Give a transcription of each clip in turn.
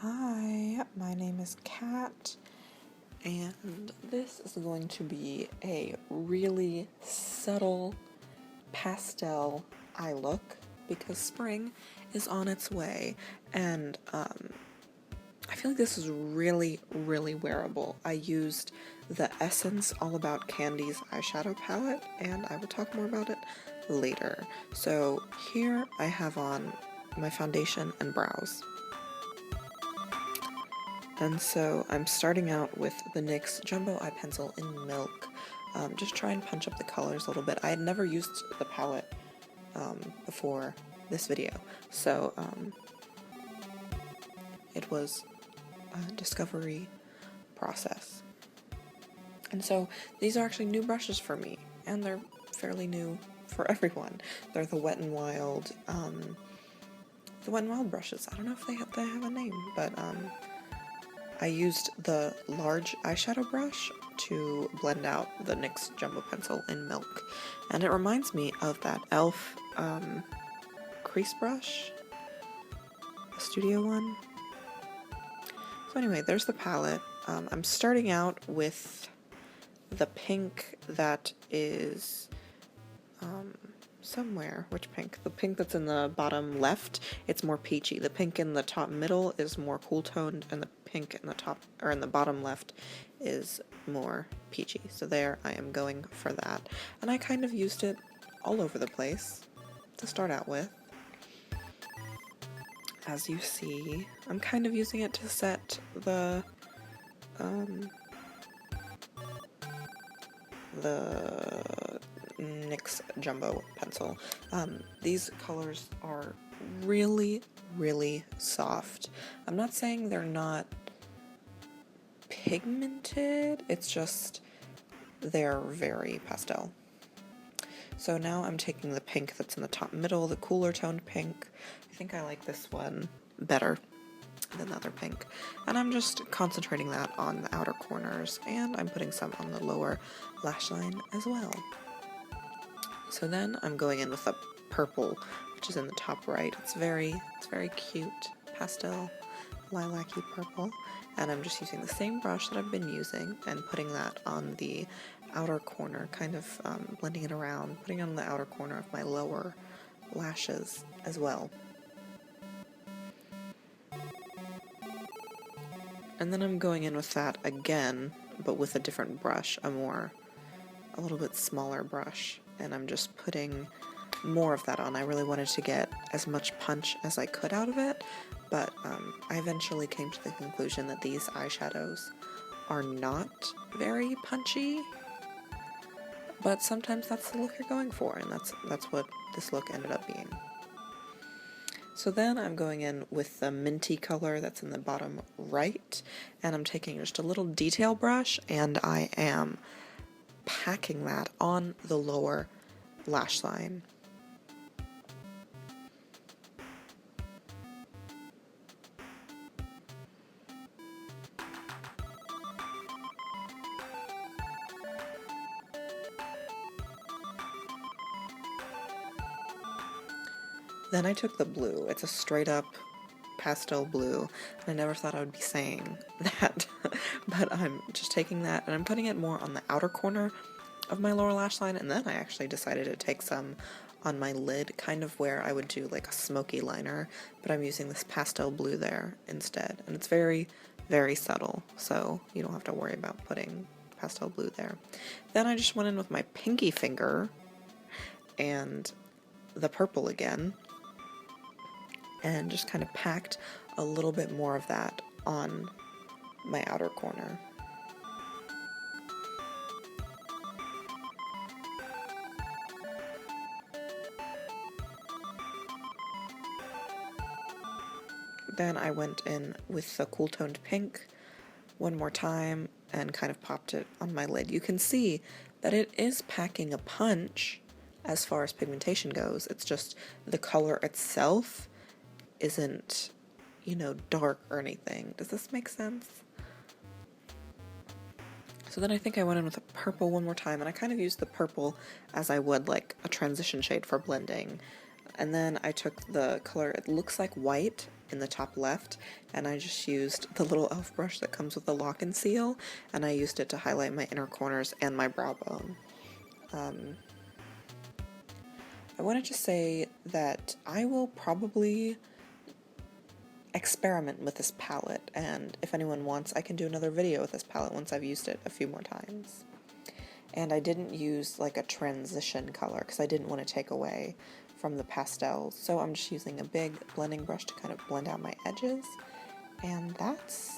Hi, my name is Kat, and this is going to be a really subtle pastel eye look because spring is on its way, and I feel like this is really wearable. I used the Essence All About Candies eyeshadow palette, and I will talk more about it later. So here I have on my foundation and brows. And so I'm starting out with the NYX Jumbo Eye Pencil in Milk. Just try and punch up the colors a little bit. I had never used the palette before this video, so it was a discovery process. And so these are actually new brushes for me, and they're fairly new for everyone. They're the Wet n Wild, brushes. I don't know if they have a name, but I used the large eyeshadow brush to blend out the NYX Jumbo Pencil in Milk, and it reminds me of that e.l.f. Crease brush, the studio one. So anyway, there's the palette. I'm starting out with the pink that is somewhere. Which pink? The pink that's in the bottom left, it's more peachy. The pink in the top middle is more cool toned, and the pink in the top, or in the bottom left, is more peachy. So there, I am going for that. And I kind of used it all over the place to start out with. As you see, I'm kind of using it to set the NYX Jumbo Pencil. These colors are really soft. I'm not saying they're not pigmented, it's just they're very pastel. So now I'm taking the pink that's in the top middle, the cooler toned pink. I think I like this one better than the other pink. And I'm just concentrating that on the outer corners, and I'm putting some on the lower lash line as well. So then I'm going in with the purple, which is in the top right. It's very cute, pastel, lilac-y purple. And I'm just using the same brush that I've been using and putting that on the outer corner, kind of blending it around, putting it on the outer corner of my lower lashes as well. And then I'm going in with that again, but with a different brush, a little bit smaller brush, and I'm just putting more of that on. I really wanted to get as much punch as I could out of it, but I eventually came to the conclusion that these eyeshadows are not very punchy, but sometimes that's the look you're going for, and that's what this look ended up being. So then I'm going in with the minty color that's in the bottom right, and I'm taking just a little detail brush, and I am packing that on the lower lash line. Then I took the blue. It's a straight up pastel blue, and I never thought I would be saying that, but I'm just taking that and I'm putting it more on the outer corner of my lower lash line, and then I actually decided to take some on my lid, kind of where I would do like a smoky liner, but I'm using this pastel blue there instead, and it's very subtle, so you don't have to worry about putting pastel blue there. Then I just went in with my pinky finger and the purple again, and just kind of packed a little bit more of that on my outer corner. Then I went in with the cool toned pink one more time and kind of popped it on my lid. You can see that it is packing a punch as far as pigmentation goes. It's just the color itself isn't, dark or anything. Does this make sense? So then I think I went in with a purple one more time, and I kind of used the purple as I would like a transition shade for blending. And then I took the color, it looks like white, in the top left, and I just used the little elf brush that comes with the lock and seal, and I used it to highlight my inner corners and my brow bone. I wanted to say that I will probably experiment with this palette, and if anyone wants, I can do another video with this palette once I've used it a few more times. And I didn't use like a transition color because I didn't want to take away from the pastels, so I'm just using a big blending brush to kind of blend out my edges, and that's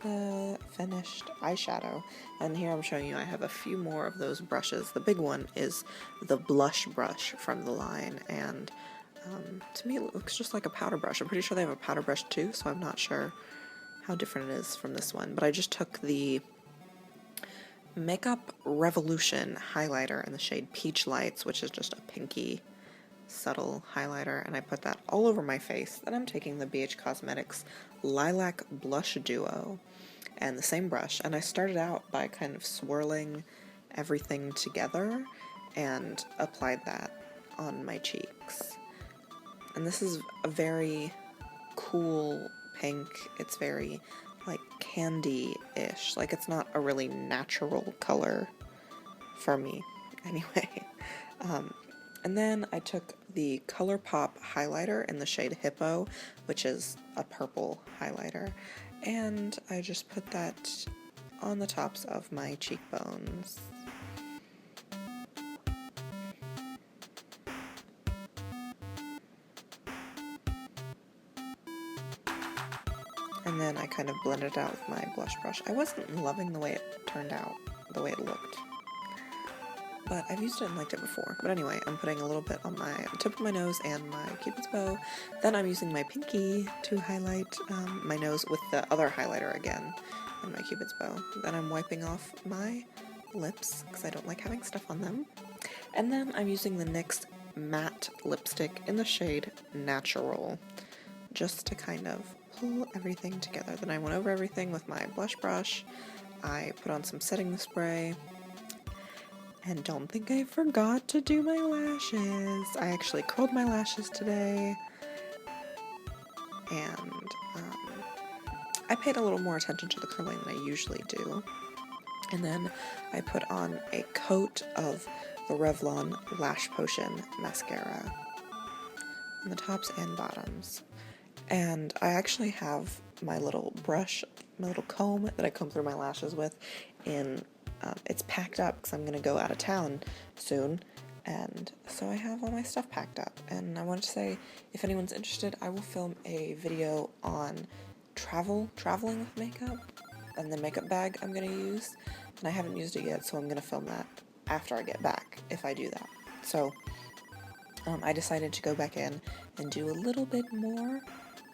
the finished eyeshadow. And here I'm showing you I have a few more of those brushes. The big one is the blush brush from the line, and to me it looks just like a powder brush. I'm pretty sure they have a powder brush too, so I'm not sure how different it is from this one, but I just took the Makeup Revolution highlighter in the shade Peach Lights, which is just a pinky subtle highlighter, and I put that all over my face. Then I'm taking the BH Cosmetics Lilac Blush Duo and the same brush, and I started out by kind of swirling everything together and applied that on my cheeks. And this is a very cool pink. It's very like candy-ish. Like, it's not a really natural color for me anyway. And then I took the ColourPop highlighter in the shade Hippo, which is a purple highlighter, and I just put that on the tops of my cheekbones. And then I kind of blended it out with my blush brush. I wasn't loving the way it turned out, the way it looked, but I've used it and liked it before. But anyway, I'm putting a little bit on my tip of my nose and my cupid's bow. Then I'm using my pinky to highlight my nose with the other highlighter again and my cupid's bow. Then I'm wiping off my lips because I don't like having stuff on them. And then I'm using the NYX matte lipstick in the shade Natural, just to kind of pull everything together. Then I went over everything with my blush brush. I put on some setting spray, and don't think I forgot to do my lashes. I actually curled my lashes today, and I paid a little more attention to the curling than I usually do. And then I put on a coat of the Revlon Lash Potion mascara on the tops and bottoms. And I actually have my little brush, my little comb that I comb through my lashes with in, it's packed up because I'm going to go out of town soon, and so I have all my stuff packed up. And I wanted to say, if anyone's interested, I will film a video on traveling with makeup, and the makeup bag I'm going to use, and I haven't used it yet, so I'm going to film that after I get back, if I do that. So I decided to go back in and do a little bit more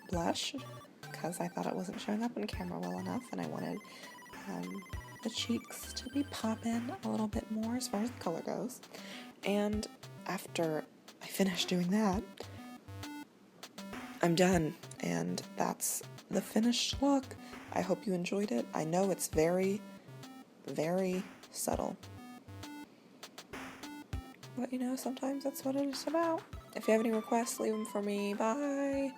blush because I thought it wasn't showing up on camera well enough, and I wanted the cheeks to be popping a little bit more as far as the color goes. And after I finish doing that, I'm done, and that's the finished look. I hope you enjoyed it. I know it's very, very subtle, but you know, sometimes that's what it is about. If you have any requests, leave them for me. Bye!